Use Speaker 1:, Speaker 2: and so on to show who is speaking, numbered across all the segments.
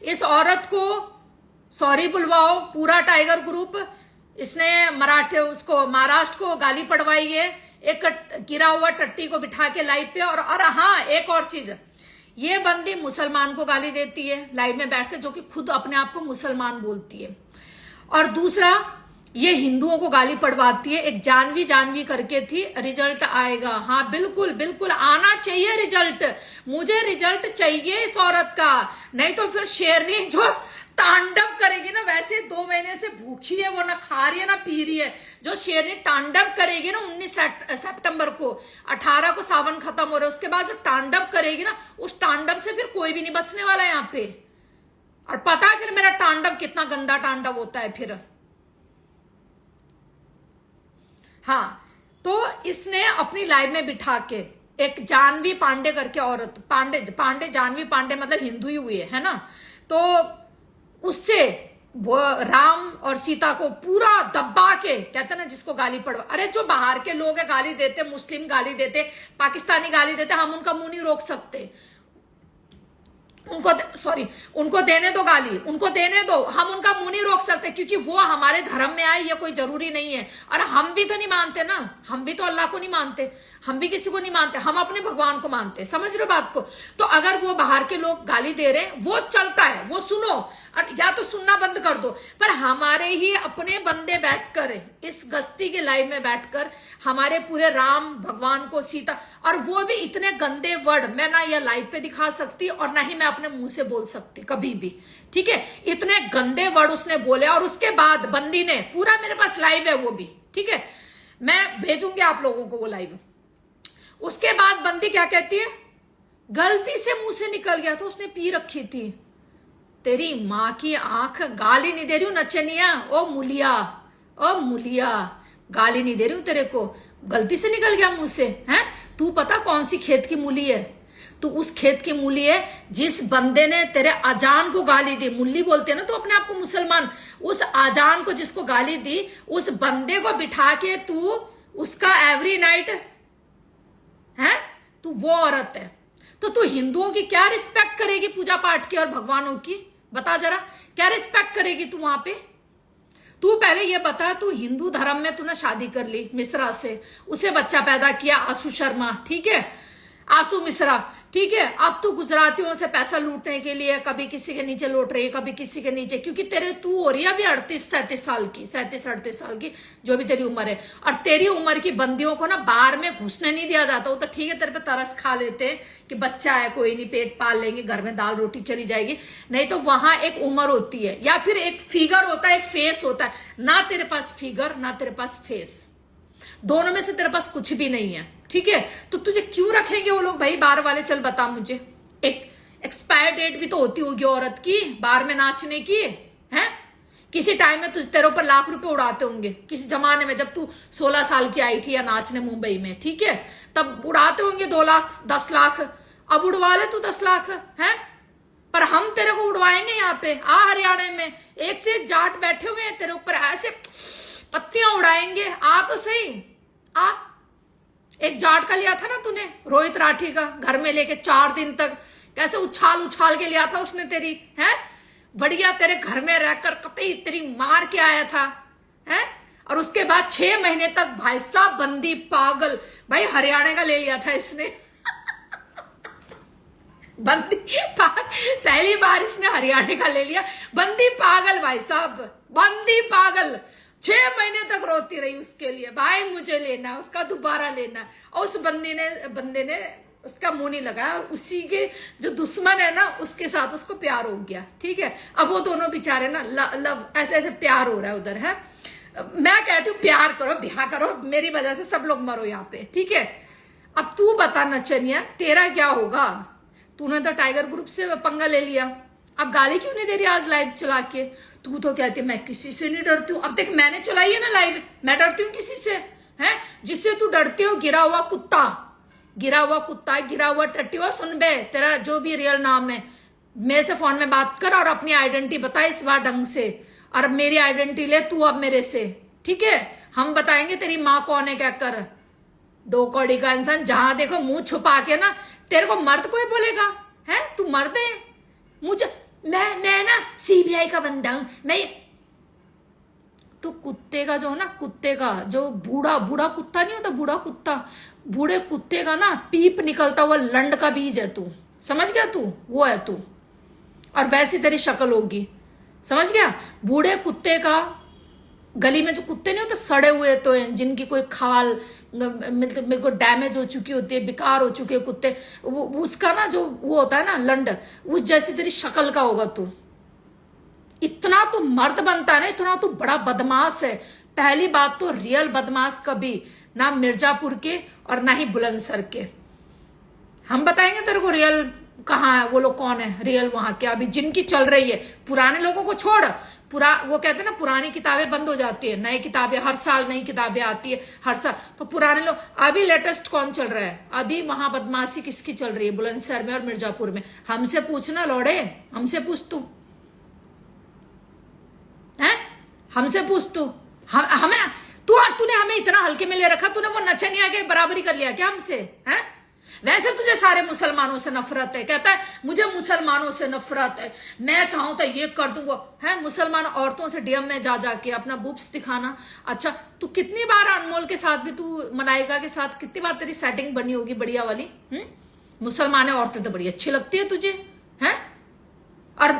Speaker 1: इस औरत को सॉरी बुलवाओ, पूरा टाइगर ग्रुप। इसने मराठे उसको महाराष्ट्र को गाली पड़वाई है, एक गिरा हुआ टट्टी को बिठा के लाइव पे। और हाँ, एक और चीज, ये बंदी मुसलमान को गाली देती है लाइव में बैठ के, जो कि खुद अपने आप को मुसलमान बोलती है। और दूसरा, ये हिंदुओं को गाली पड़वाती है। एक जानवी करके थी, रिजल्ट आएगा। हाँ बिल्कुल बिल्कुल आना चाहिए रिजल्ट, मुझे रिजल्ट चाहिए इस औरत का। नहीं तो फिर शेरनी जो तांडव करेगी ना, वैसे 2 महीने से भूखी है वो, ना खा रही है ना पी रही है। जो शेरनी तांडव करेगी ना 19 सितंबर को, 18 को सावन खत्म हो रहा है, उसके बाद जो तांडव करेगी ना, उस तांडव से फिर कोई भी नहीं बचने वाला है यहाँ पे। और पता है फिर मेरा तांडव कितना गंदा तांडव होता है फिर। हाँ, तो इसने अपनी लाइव में बिठा के एक जानवी पांडे करके औरत, पांडे जानवी पांडे मतलब हिंदू ही हुई है ना, तो उससे वो राम और सीता को पूरा दबा के, कहते ना जिसको गाली पड़वा, अरे जो बाहर के लोग है गाली देते, मुस्लिम गाली देते, पाकिस्तानी गाली देते, हम उनका मुंह नहीं रोक सकते। उनको देने दो गाली, उनको देने दो, हम उनका मुंह नहीं रोक सकते, क्योंकि वो हमारे धर्म में आए, ये कोई जरूरी नहीं है। और हम भी तो नहीं मानते ना, हम भी तो अल्लाह को नहीं मानते, हम भी किसी को नहीं मानते, हम अपने भगवान को मानते। समझ रहे हो बात को? तो अगर वो बाहर के लोग गाली दे रहे हैं, वो चलता है, वो सुनो, या तो सुनना बंद कर दो। पर हमारे ही अपने बंदे बैठकर इस गस्ती के लाइव में बैठकर हमारे पूरे राम भगवान को, सीता, और वो भी इतने गंदे वर्ड मैं ना ये लाइव पे दिखा सकती और ना ही मैं अपने मुंह से बोल सकती कभी भी, ठीक है? इतने गंदे वर्ड उसने बोले। और उसके बाद बंदी ने पूरा, मेरे पास लाइव है वो भी, ठीक है, मैं भेजूंगी आप लोगों को वो लाइव। उसके बाद बंदी क्या कहती है, गलती से मुंह से निकल गया था, उसने पी रखी थी। तेरी माँ की आंख, गाली नहीं दे रही हूं नचनिया, ओ मुलिया, गाली नहीं दे रही हूं तेरे को, गलती से निकल गया मुंह से, हैं? तू पता कौन सी खेत की मूली है? तू उस खेत की मूली है जिस बंदे ने तेरे अजान को गाली दी। मुल्ली बोलते हैं ना तो अपने आप को मुसलमान, उस अजान को जिसको गाली दी, उस बंदे को बिठा के तू उसका एवरी नाइट, है तू वो औरत है। तो तू हिंदुओं की क्या रिस्पेक्ट करेगी, पूजा पाठ की और भगवानों की? बता जरा, क्या रिस्पेक्ट करेगी तू वहां पे? तू पहले ये बता, तू हिंदू धर्म में तूने शादी कर ली मिश्रा से, उसे बच्चा पैदा किया आशु शर्मा, ठीक है, आशु मिश्रा, ठीक है। अब तू गुजरातियों से पैसा लूटने के लिए कभी किसी के नीचे लौट रही है, कभी किसी के नीचे, क्योंकि तू हो रही है अभी 38-37 साल की, 37-38 साल की, जो भी तेरी उम्र है। और तेरी उम्र की बंदियों को ना बाहर में घुसने नहीं दिया जाता। वो तो ठीक है, तेरे पे तरस खा लेते हैं कि बच्चा है, कोई नहीं, पेट पाल लेंगे, घर में दाल रोटी चली जाएगी। नहीं तो वहां एक उम्र होती है, या फिर एक फिगर होता है, एक फेस होता है। ना तेरे पास फिगर, ना तेरे पास फेस, दोनों में से तेरे पास कुछ भी नहीं है, ठीक है? तो तुझे क्यों रखेंगे वो लोग भाई बार वाले? चल बता मुझे, एक एक्सपायर डेट भी तो होती होगी औरत की बार में नाचने की, है? किसी टाइम में तुझे तेरे ऊपर लाख रुपए उड़ाते होंगे, किसी जमाने में जब तू 16 साल की आई थी या नाचने मुंबई में, ठीक है, तब उड़ाते होंगे 2 लाख 10 लाख। अब उड़वा ले तू 10 लाख, है? पर हम तेरे को उड़वाएंगे यहाँ पे, आ हरियाणा में एक से एक जाट बैठे हुए हैं, तेरे ऊपर ऐसे पत्तियां उड़ाएंगे। आ तो सही, आ। एक जाट का लिया था ना तूने, रोहित राठी का, घर में लेके 4 दिन तक कैसे उछाल के लिया था उसने तेरी, है? बढ़िया तेरे घर में रहकर कतई तेरी मार के आया था, है? और उसके बाद 6 महीने तक भाई साहब बंदी पागल, भाई हरियाणा का ले लिया था इसने बंदी पहली बार इसने हरियाणा का ले लिया। बंदी पागल भाई साहब, बंदी पागल, 6 महीने तक रोती रही उसके लिए, भाई मुझे लेना, उसका दोबारा लेना। और उस बंदे ने उसका मुंह नहीं लगाया, और उसी के जो दुश्मन है ना उसके साथ उसको प्यार हो गया, ठीक है? अब वो दोनों बेचारे ना लव ऐसे ऐसे प्यार हो रहा है उधर, है? मैं कहती हूँ प्यार करो, ब्याह करो, मेरी वजह से सब लोग मरो यहाँ पे, ठीक है? अब तू बता नचनिया, तेरा क्या होगा? तूने तो टाइगर ग्रुप से पंगा ले लिया, अब गाली क्यों नहीं दे रही आज लाइव चला के? तू तो कहती है मैं किसी से नहीं डरती हूँ। अब देख मैंने चलाई है ना लाइव, मैं डरती हूँ किसी से, है? जिससे तू डरती हो, गिरा हुआ कुत्ता, गिरा हुआ टट्टी हुआ। सुन बे, तेरा जो भी रियल नाम है, मेरे से फोन में बात कर और अपनी आइडेंटिटी बता इस बार ढंग से, और मेरी आइडेंटिटी ले तू अब मेरे से, ठीक है? हम बताएंगे तेरी माँ कौन है, क्या कर। 2 कौड़ी का इंसान, जहां देखो मुंह छुपा के ना, तेरे को मर्द कोई बोलेगा, है? तू मर्द है? मुझे मैं ना सीबीआई का बंदा हूं मैं। तो कुत्ते का जो ना, कुत्ते का जो बूढ़ा बूढ़ा कुत्ता नहीं होता, बूढ़ा कुत्ता, बूढ़े कुत्ते का ना पीप निकलता हुआ लंड का बीज है तू, समझ गया तू, वो है तू। और वैसी तेरी शक्ल होगी, समझ गया। बूढ़े कुत्ते का, गली में जो कुत्ते नहीं होते सड़े हुए तो जिनकी कोई खाल मतलब मेरे को डैमेज हो चुकी होती है, बेकार हो चुके कुत्ते, वो उसका ना जो वो होता है ना लंड, उस जैसी तेरी शक्ल का होगा तू। इतना तू मर्द बनता है ना, इतना तू बड़ा बदमाश है। पहली बात तो रियल बदमाश कभी ना मिर्जापुर के और ना ही बुलंदशहर के। हम बताएंगे तेरे को रियल कहाँ है, वो लोग कौन है रियल वहां के, अभी जिनकी चल रही है। पुराने लोगों को छोड़, वो कहते हैं ना पुरानी किताबें बंद हो जाती है, नई किताबें हर साल नई किताबें आती है हर साल। तो पुराने लोग, अभी लेटेस्ट कौन चल रहा है, अभी वहां बदमाशी किसकी चल रही है बुलंदशहर में और मिर्जापुर में? हमसे पूछना लौड़े, हमसे पूछ तू है, हमसे पूछ तू। हमें तूने हमें इतना हल्के में ले रखा, तूने वो नचनिया के बराबरी कर लिया क्या हमसे है? वैसे तुझे सारे मुसलमानों से नफरत है, कहता है मुझे मुसलमानों से नफरत है, मैं चाहूं तो ये कर दूंगा है। मुसलमान औरतों से डीएम में जा जाके अपना बुब्स दिखाना। अच्छा तू कितनी बार अनमोल के साथ भी, तू मलाइका के साथ कितनी बार तेरी सेटिंग बनी होगी बढ़िया वाली? मुसलमान औरतें तो बड़ी अच्छी लगती है तुझे है, और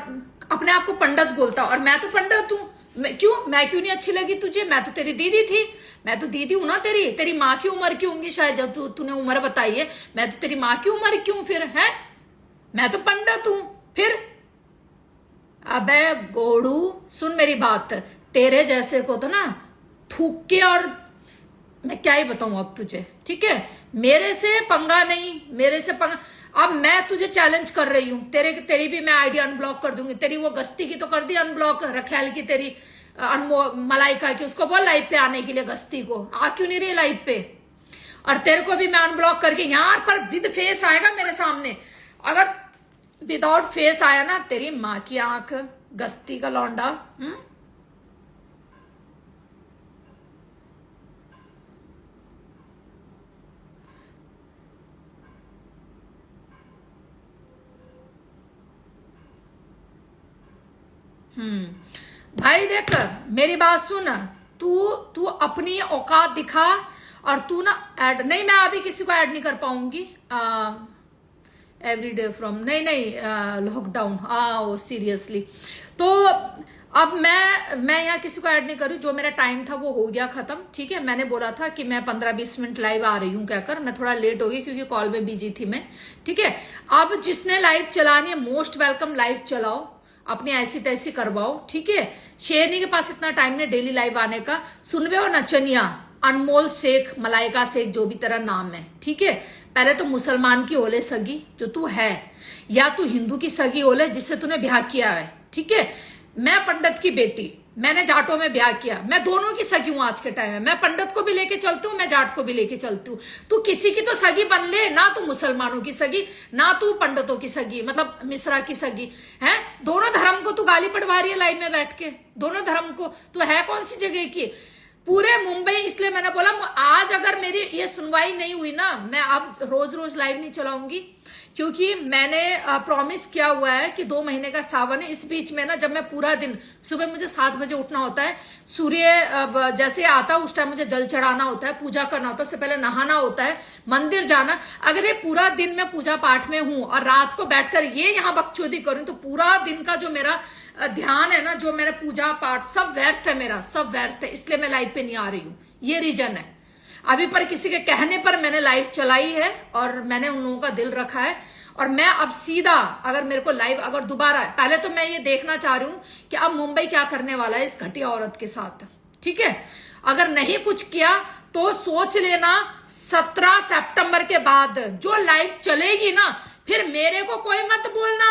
Speaker 1: अपने आप को पंडित बोलता, और मैं तो पंडित हूं। मैं क्यों नहीं अच्छी लगी तुझे? मैं तो तेरी दीदी थी, मैं तो दीदी हूं ना तेरी माँ की उम्र की होंगी शायद, जब तूने उम्र बताई है। मैं तो तेरी माँ की उम्र क्यों फिर है? मैं तो पंडित हूं फिर। अबे गोड़ू सुन मेरी बात, तेरे जैसे को तो ना थूक के, और मैं क्या ही बताऊं अब तुझे, ठीक है? मेरे से पंगा नहीं, मेरे से पंगा। अब मैं तुझे चैलेंज कर रही हूं, तेरी भी मैं आईडी अनब्लॉक कर दूंगी। तेरी वो गस्ती की तो कर दी अनब्लॉक, रखेल की, तेरी मलाइका की, उसको बोल लाइव पे आने के लिए। गस्ती को आ क्यों नहीं रही लाइव पे? और तेरे को भी मैं अनब्लॉक करके, यहाँ पर विद फेस आएगा मेरे सामने, अगर विदाउट फेस आया ना, तेरी माँ की आंख, गस्ती का लौंडा। भाई देख मेरी बात सुन, तू अपनी औकात दिखा, और तू ना ऐड नहीं, मैं अभी किसी को ऐड नहीं कर पाऊंगी एवरीडे फ्रॉम, नहीं लॉकडाउन, सीरियसली। तो अब मैं यहाँ किसी को ऐड नहीं करूँ, जो मेरा टाइम था वो हो गया खत्म, ठीक है? मैंने बोला था कि मैं 15-20 मिनट लाइव आ रही हूँ कहकर, मैं थोड़ा लेट हो गई क्योंकि कॉल में बिजी थी मैं, ठीक है? अब जिसने लाइव चलानी है मोस्ट वेलकम, लाइव चलाओ, अपनी ऐसी तैसी करवाओ, ठीक है? शेरनी के पास इतना टाइम नहीं डेली लाइव आने का। सुनवे हो नचनिया, अनमोल शेख, मलाइका शेख, जो भी तेरा नाम है, ठीक है? पहले तो मुसलमान की ओले सगी जो तू है, या तू हिंदू की सगी ओले जिससे तूने ब्याह किया है, ठीक है? मैं पंडित की बेटी, मैंने जाटों में ब्याह किया, मैं दोनों की सगी हूं आज के टाइम में। मैं पंडित को भी लेके चलती हूँ, मैं जाट को भी लेके चलती हूँ। तू किसी की तो सगी बन ले ना, तू मुसलमानों की सगी ना, तू पंडितों की सगी, मतलब मिश्रा की सगी है। दोनों धर्म को तू गाली पड़वा रही है लाइव में बैठ के, दोनों धर्म को। तू है कौन सी जगह की? पूरे मुंबई, इसलिए मैंने बोला आज अगर मेरी ये सुनवाई नहीं हुई ना, मैं अब रोज रोज लाइव नहीं चलाऊंगी, क्योंकि मैंने प्रॉमिस किया हुआ है कि 2 महीने का सावन है। इस बीच में ना, जब मैं पूरा दिन, सुबह मुझे 7 बजे उठना होता है, सूर्य जैसे आता है उस टाइम मुझे जल चढ़ाना होता है, पूजा करना होता है, उससे पहले नहाना होता है, मंदिर जाना। अगर ये पूरा दिन मैं पूजा पाठ में हूं और रात को बैठकर ये यहाँ बकचोदी करूं, तो पूरा दिन का जो मेरा ध्यान है ना, जो मेरा पूजा पाठ, सब व्यर्थ है, मेरा सब व्यर्थ है। इसलिए मैं लाइव पे नहीं आ रही हूँ, ये रीजन है। अभी पर किसी के कहने पर मैंने लाइव चलाई है, और मैंने उन लोगों का दिल रखा है। और मैं अब सीधा, अगर मेरे को लाइव अगर दोबारा, पहले तो मैं ये देखना चाह रही हूँ कि अब मुंबई क्या करने वाला है इस घटिया औरत के साथ, ठीक है? अगर नहीं कुछ किया तो सोच लेना 17 सितंबर के बाद जो लाइव चलेगी ना, फिर मेरे को कोई मत बोलना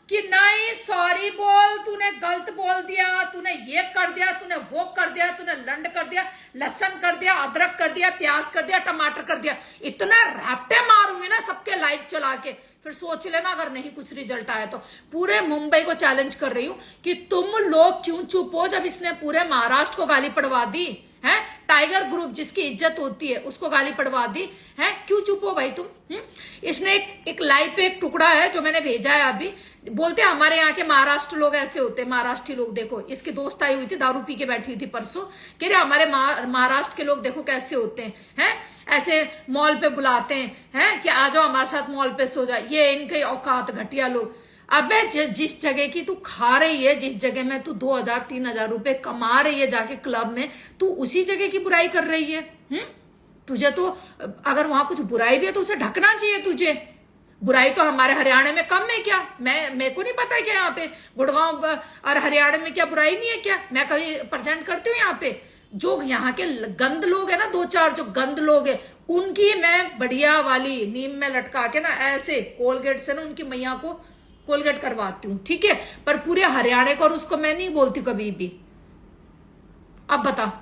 Speaker 1: कि नहीं सॉरी बोल, तूने गलत बोल दिया, तूने ये कर दिया, तूने वो कर दिया, तूने लंड कर दिया, लहसुन कर दिया, अदरक कर दिया, प्याज कर दिया, टमाटर कर दिया। इतना रैप्टे मारूंगी ना सबके लाइव चला के, फिर सोच लेना अगर नहीं कुछ रिजल्ट आया तो। पूरे मुंबई को चैलेंज कर रही हूं कि तुम लोग क्यों चुप हो, जब इसने पूरे महाराष्ट्र को गाली पड़वा दी है। टाइगर ग्रुप जिसकी इज्जत होती है उसको गाली पड़वा दी है। क्यों चुप हो भाई तुम? इसने एक लाइव पे एक टुकड़ा है जो मैंने भेजा है अभी, बोलते हैं हमारे यहाँ के महाराष्ट्र लोग ऐसे होते हैं, महाराष्ट्री लोग देखो। इसकी दोस्त आई हुई थी, दारू पी के बैठी हुई थी परसों, कह रहे हमारे महाराष्ट्र के लोग देखो कैसे होते हैं, ऐसे मॉल पे बुलाते हैं कि आ जाओ हमारे साथ मॉल पे सो जाए। ये इनके औकात, घटिया लोग। अबे जिस जगह की तू खा रही है, जिस जगह में तू 2,000-3,000 रुपए कमा रही है जाके क्लब में, तू उसी जगह की बुराई कर रही है। तुझे तो अगर वहां कुछ बुराई भी है तो उसे ढकना चाहिए तुझे। बुराई तो हमारे हरियाणा में कम है क्या? मेरे को नहीं पता है क्या यहाँ पे गुड़गांव और हरियाणा में क्या बुराई नहीं है क्या? मैं कभी प्रेजेंट करती हूँ यहाँ पे। जो यहाँ के गंद लोग है ना, 2-4 जो गंद लोग है, उनकी मैं बढ़िया वाली नीम में लटका के ना ऐसे कोलगेट से ना उनकी मैया को कोलगेट करवाती हूँ, ठीक है। पर पूरे हरियाणा को और उसको मैं नहीं बोलती कभी भी। अब बता,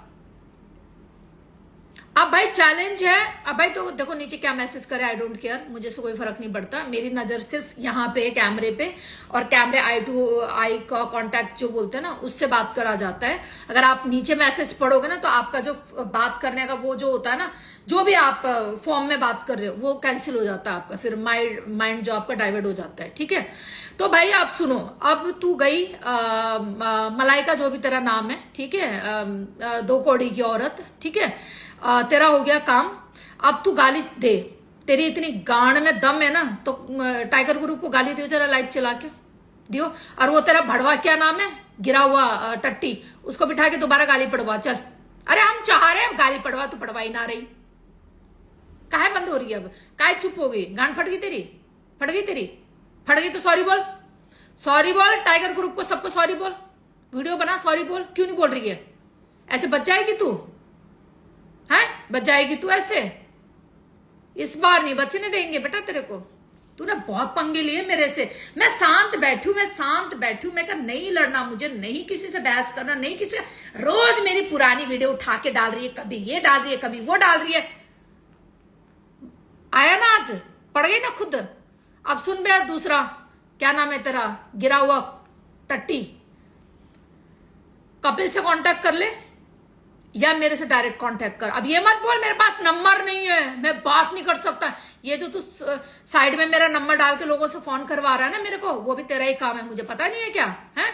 Speaker 1: अब भाई चैलेंज है। अब भाई तो देखो नीचे क्या मैसेज करे, आई डोंट केयर, मुझे से कोई फर्क नहीं पड़ता। मेरी नजर सिर्फ यहाँ पे है कैमरे पे, और कैमरे आई टू आई का कांटेक्ट जो बोलते हैं ना, उससे बात करा जाता है। अगर आप नीचे मैसेज पढ़ोगे ना तो आपका जो बात करने का वो जो होता है ना, जो भी आप फॉर्म में बात कर रहे हो वो कैंसिल हो जाता है आपका, फिर माइंड जो आपका डाइवर्ट हो जाता है, ठीक है। तो भाई आप सुनो, अब तू गई मलाइका जो भी तेरा नाम है, ठीक है, 2 कौड़ी की औरत, ठीक है, तेरा हो गया काम। अब तू गाली दे, तेरी इतनी गांड में दम है ना तो टाइगर ग्रुप को गाली दियो जरा, लाइव चला के दियो। और वो तेरा भड़वा क्या नाम है, गिरा हुआ टट्टी, उसको बिठा के दोबारा गाली पड़वा चल। अरे हम चाह रहे हैं गाली पड़वा, तो पड़वा ही ना रही, काहे बंद हो रही है अब? काहे चुप हो गई? गांड फट गई तेरी? फट गई तेरी? फट गई तो सॉरी बोल, सॉरी बोल। टाइगर ग्रुप को सबको सॉरी बोल, वीडियो बना, सॉरी बोल। क्यों नहीं बोल रही है? ऐसे बच जाएगी तू, है बच जाएगी तू ऐसे? इस बार नहीं बचने देंगे बेटा तेरे को। तूने बहुत पंगे लिए मेरे से। मैं शांत बैठू, मैं कहा नहीं लड़ना मुझे, नहीं किसी से बहस करना, नहीं किसी। रोज मेरी पुरानी वीडियो उठा के डाल रही है, कभी ये डाल रही है, कभी वो डाल रही है। आया ना आज, पड़ गई ना खुद। अब सुन बे, दूसरा क्या नाम है तेरा, गिरा हुआ टट्टी, कपिल से कांटेक्ट कर ले या मेरे से डायरेक्ट कांटेक्ट कर। अब ये मत बोल मेरे पास नंबर नहीं है, मैं बात नहीं कर सकता। ये जो तू साइड में मेरा नंबर डाल के लोगों से फोन करवा रहा है ना मेरे को, वो भी तेरा ही काम है, मुझे पता नहीं है क्या है?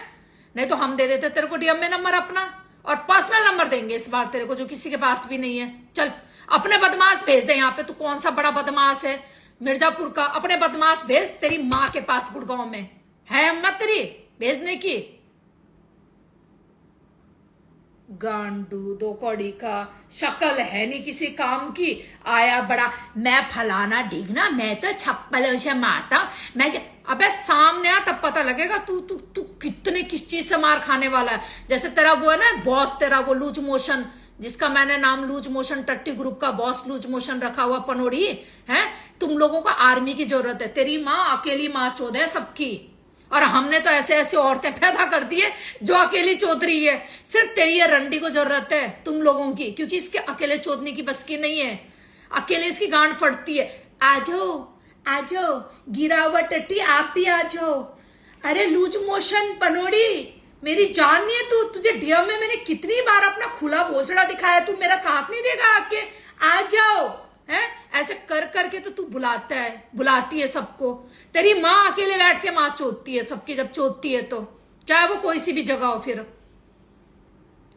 Speaker 1: नहीं तो हम दे देते तेरे को डीएम में नंबर अपना, और पर्सनल नंबर देंगे इस बार तेरे को, जो किसी के पास भी नहीं है। चल अपने बदमाश भेज दे यहाँ पे। तू कौन सा बड़ा बदमाश है मिर्जापुर का? अपने बदमाश भेज, तेरी माँ के पास गुड़गांव में है हिम्मत तेरी भेजने की? गांडू 2 कौड़ी का, शक्ल है नहीं किसी काम की, आया बड़ा मैं फलाना डिगना, मैं तो छप्पल से मारता मैं। अबे सामने आ तब पता लगेगा तू तू तू कितने किस चीज से मार खाने वाला है। जैसे तेरा वो है ना बॉस, तेरा वो लूज मोशन, जिसका मैंने नाम लूज मोशन, टट्टी ग्रुप का बॉस लूज मोशन रखा हुआ, पनोड़ी है। तुम लोगों को आर्मी की जरूरत है। तेरी माँ अकेली माँ चौध है सबकी, और हमने तो ऐसे ऐसे औरतें पैदा कर दी है जो अकेली चोद रही है। सिर्फ तेरी ये रंडी को जरूरत है तुम लोगों की, क्योंकि इसके अकेले चोदने की बस की नहीं है, अकेले इसकी गांड फटती है। आ जाओ गिरा हुआ टट्टी, आप भी आ जाओ। अरे लूज मोशन पनोड़ी, मेरी जान नहीं है तू? तुझे डीएम में मैंने कितनी बार अपना खुला भोसड़ा दिखाया, तू मेरा साथ नहीं देगा आके? आ जाओ है ऐसे कर करके तो तू बुलाती है सबको। तेरी माँ अकेले बैठ के माँ चोदती है सबकी, जब चोदती है तो, चाहे वो कोई सी भी जगह हो। फिर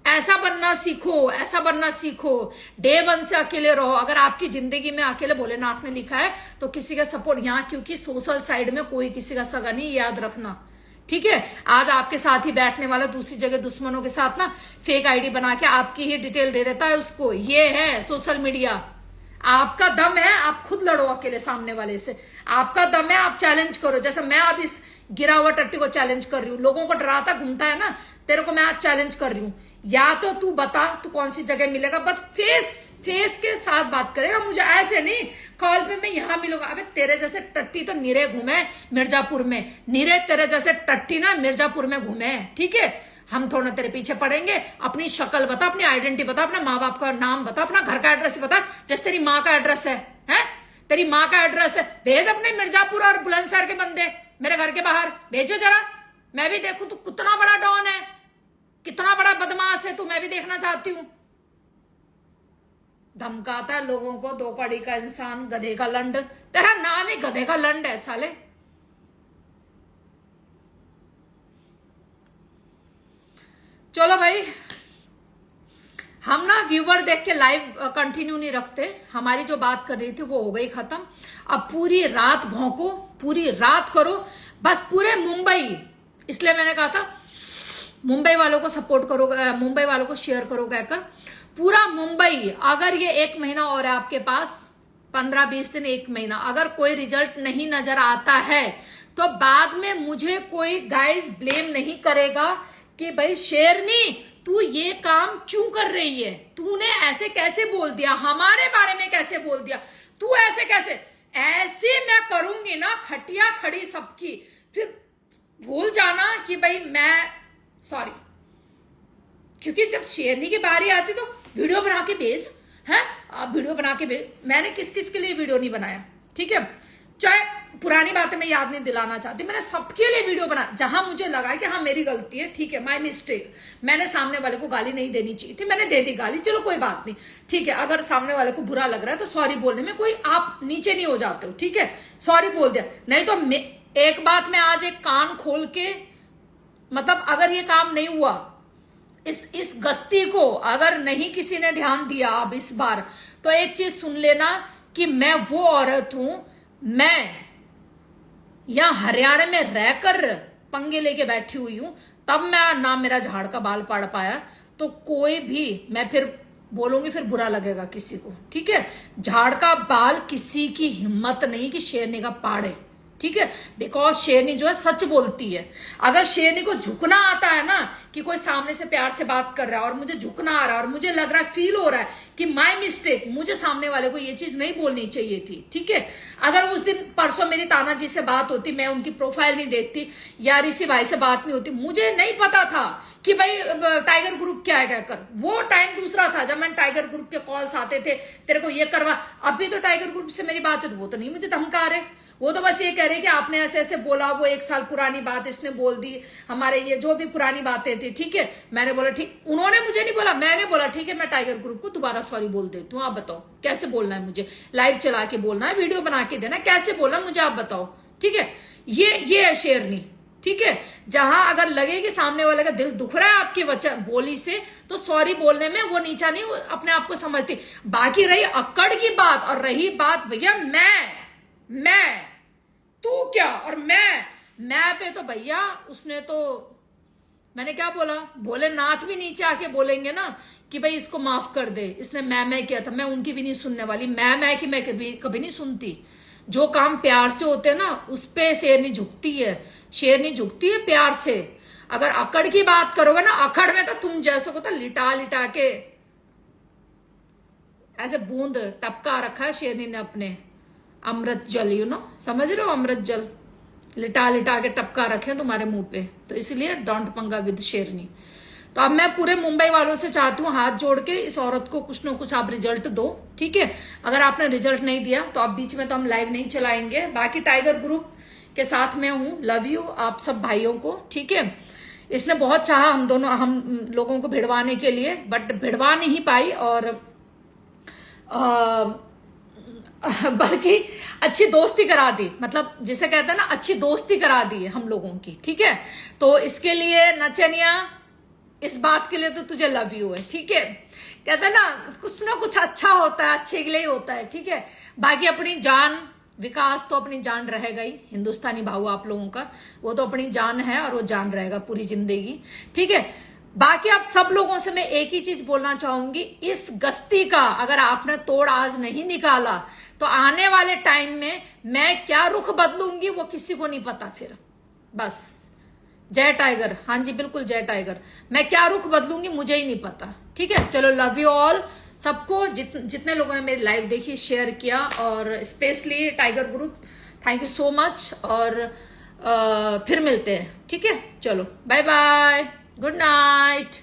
Speaker 1: ऐसा बनना सीखो, डे 1 से अकेले रहो। अगर आपकी जिंदगी में अकेले, भोलेनाथ ने लिखा है, तो किसी का सपोर्ट यहाँ, क्योंकि सोशल साइड में कोई किसी का सगा नहीं, याद रखना, ठीक है। आज आपके साथ ही बैठने वाला दूसरी जगह दुश्मनों के साथ ना फेक आईडी बना के आपकी ही डिटेल दे देता है उसको। ये है सोशल मीडिया। आपका दम है, आप खुद लड़ो अकेले सामने वाले से। आपका दम है, आप चैलेंज करो। जैसे मैं अब इस गिरा हुआ टट्टी को चैलेंज कर रही हूँ, लोगों को डराता घूमता है ना, तेरे को मैं आज चैलेंज कर रही हूँ। या तो तू बता तू कौन सी जगह मिलेगा, बट फेस के साथ बात करेगा, मुझे ऐसे नहीं कॉल पे मैं यहाँ मिलूंगा। अबे तेरे जैसे टट्टी तो नीरे घूमे मिर्जापुर में, नीरे तेरे जैसे टट्टी ना मिर्जापुर में घूमे, ठीक है। हम थोड़ा तेरे पीछे पड़ेंगे। अपनी शक्ल बता, अपनी आइडेंटिटी बता, अपने माँ बाप का नाम बता, अपना घर का एड्रेस बता, जैसे तेरी माँ का एड्रेस है तेरी माँ का एड्रेस है। भेज अपने मिर्जापुर और बुलंदशहर के बंदे मेरे घर के बाहर, भेजो जरा, मैं भी देखूं तू कितना बड़ा डॉन है, कितना बड़ा बदमाश है तू, मैं भी देखना चाहती हूँ। धमकाता है लोगों को, दो कड़ी का इंसान, गधे का लंड। तेरा नाम ही गधे का लंड है साले। चलो भाई, हम ना व्यूवर देख के लाइव कंटिन्यू नहीं रखते। हमारी जो बात कर रही थी वो हो गई खत्म। अब पूरी रात भौंको, पूरी रात करो, बस पूरे मुंबई, इसलिए मैंने कहा था मुंबई वालों को सपोर्ट करो, मुंबई वालों को शेयर करो कहकर। पूरा मुंबई, अगर ये 1 महीना और है आपके पास, 15-20 दिन, 1 महीना, अगर कोई रिजल्ट नहीं नजर आता है तो बाद में मुझे कोई गाइस ब्लेम नहीं करेगा कि भाई शेरनी तू ये काम क्यों कर रही है, तूने ऐसे कैसे बोल दिया, हमारे बारे में कैसे बोल दिया, तू ऐसे कैसे। ऐसे मैं करूंगी ना खटिया खड़ी सबकी, फिर भूल जाना कि भाई मैं सॉरी। क्योंकि जब शेरनी की बारी आती तो वीडियो बना के भेज, है वीडियो बना के भेज। मैंने किस किस के लिए वीडियो नहीं बनाया, ठीक है। चाहे पुरानी बातें मैं याद नहीं दिलाना चाहती, मैंने सबके लिए वीडियो बना, जहां मुझे लगा कि हाँ मेरी गलती है, ठीक है, माय मिस्टेक। मैंने सामने वाले को गाली नहीं देनी चाहिए थी, मैंने दे दी गाली, चलो कोई बात नहीं, ठीक है। अगर सामने वाले को बुरा लग रहा है तो सॉरी बोलने में कोई आप नीचे नहीं हो जाते हो, ठीक है, सॉरी बोल दिया। नहीं तो एक बात मैं आज एक कान खोल के, मतलब अगर ये काम नहीं हुआ, इस गस्ती को अगर नहीं किसी ने ध्यान दिया अब इस बार, तो एक चीज सुन लेना कि मैं वो औरत हूं, मैं यहां हरियाणा में रहकर पंगे लेके बैठी हुई हूं, तब मैं ना मेरा झाड़ का बाल पड़ पाया। तो कोई भी, मैं फिर बोलूंगी फिर बुरा लगेगा किसी को, ठीक है। झाड़ का बाल किसी की हिम्मत नहीं कि शेरनी का पाड़े, ठीक है, बिकॉज शेरनी जो है सच बोलती है। अगर शेरनी को झुकना आता है ना, कि कोई सामने से प्यार से बात कर रहा है और मुझे झुकना आ रहा है और मुझे लग रहा है, फील हो रहा है कि माय मिस्टेक, मुझे सामने वाले को ये चीज नहीं बोलनी चाहिए थी, ठीक है। अगर उस दिन परसों मेरी ताना जी से बात होती, मैं उनकी प्रोफाइल नहीं देखती, या ऋषि भाई से बात नहीं होती, मुझे नहीं पता था कि भाई टाइगर ग्रुप क्या है कहकर। वो टाइम दूसरा था जब मैं टाइगर ग्रुप के कॉल्स आते थे, तेरे को ये करवा। अभी तो टाइगर ग्रुप से मेरी बात है, वो तो नहीं मुझे धमका रहे, वो तो बस ये कह रहे कि आपने ऐसे ऐसे बोला, वो 1 साल पुरानी बात इसने बोल दी, हमारे ये जो भी पुरानी बातें थी, ठीक है। मैंने बोला ठीक, उन्होंने मुझे नहीं बोला, मैंने बोला ठीक है, मैं टाइगर ग्रुप को दोबारा सॉरी बोल देती हूँ। आप बताओ कैसे बोलना है मुझे, लाइव चला के बोलना है, वीडियो बना के देना, कैसे बोलना मुझे आप बताओ, ठीक है। ये है शेरनी, ठीक है। जहां अगर लगे कि सामने वाले का दिल दुख रहा है आपकी वचन बोली से, तो सॉरी बोलने में वो नीचा नहीं अपने आप को समझती। बाकी रही अक्कड़ की बात, और रही बात भैया मैं तू क्या और मैं पे, तो भैया उसने तो, मैंने क्या बोला, भोलेनाथ भी नीचे आके बोलेंगे ना कि भाई इसको माफ कर दे, इसने मैं किया था, मैं उनकी भी नहीं सुनने वाली। मैं की मैं कभी नहीं सुनती। जो काम प्यार से होते हैं ना, उस पे शेरनी झुकती है, शेरनी झुकती है प्यार से। अगर अकड़ की बात करोगे ना, अकड़ में तो तुम जैसे को तो लिटा लिटा के ऐसे बूंद टपका रखा है शेरनी ने अपने अमृत जल, समझ रहे हो, अमृत जल लिटा लिटा के टपका रखे तुम्हारे मुंह पे। तो इसलिए डोंट पंगा विद शेरनी। तो अब मैं पूरे मुंबई वालों से चाहती हूँ हाथ जोड़ के, इस औरत को कुछ ना कुछ आप रिजल्ट दो, ठीक है। अगर आपने रिजल्ट नहीं दिया तो अब बीच में तो हम लाइव नहीं चलाएंगे। बाकी टाइगर ग्रुप के साथ में हूँ, लव यू आप सब भाइयों को, ठीक है। इसने बहुत चाहा हम लोगों को भिड़वाने के लिए, बट भिड़वा नहीं पाई, और बल्कि अच्छी दोस्ती करा दी, मतलब जिसे कहते हैं ना अच्छी दोस्ती करा दी है हम लोगों की, ठीक है। तो इसके लिए नचनिया, इस बात के लिए तो तुझे लव यू है, ठीक है। कहते हैं ना कुछ अच्छा होता है, अच्छे के लिए ही होता है, ठीक है। बाकी अपनी जान, विकास तो अपनी जान रहेगा ही, हिंदुस्तानी भाव आप लोगों का, वो तो अपनी जान है और वो जान रहेगा पूरी जिंदगी, ठीक है। बाकी आप सब लोगों से मैं एक ही चीज बोलना चाहूंगी, इस गस्ती का अगर आपने तोड़ आज नहीं निकाला तो आने वाले टाइम में मैं क्या रुख बदलूंगी वो किसी को नहीं पता। फिर बस जय टाइगर, हाँ जी बिल्कुल जय टाइगर, मैं क्या रुख बदलूंगी मुझे ही नहीं पता, ठीक है। चलो लव यू ऑल सबको, जितने लोगों ने मेरी लाइव देखी, शेयर किया, और specially tiger group thank you so much. और फिर मिलते हैं, ठीक है। चलो बाय बाय, गुड नाइट।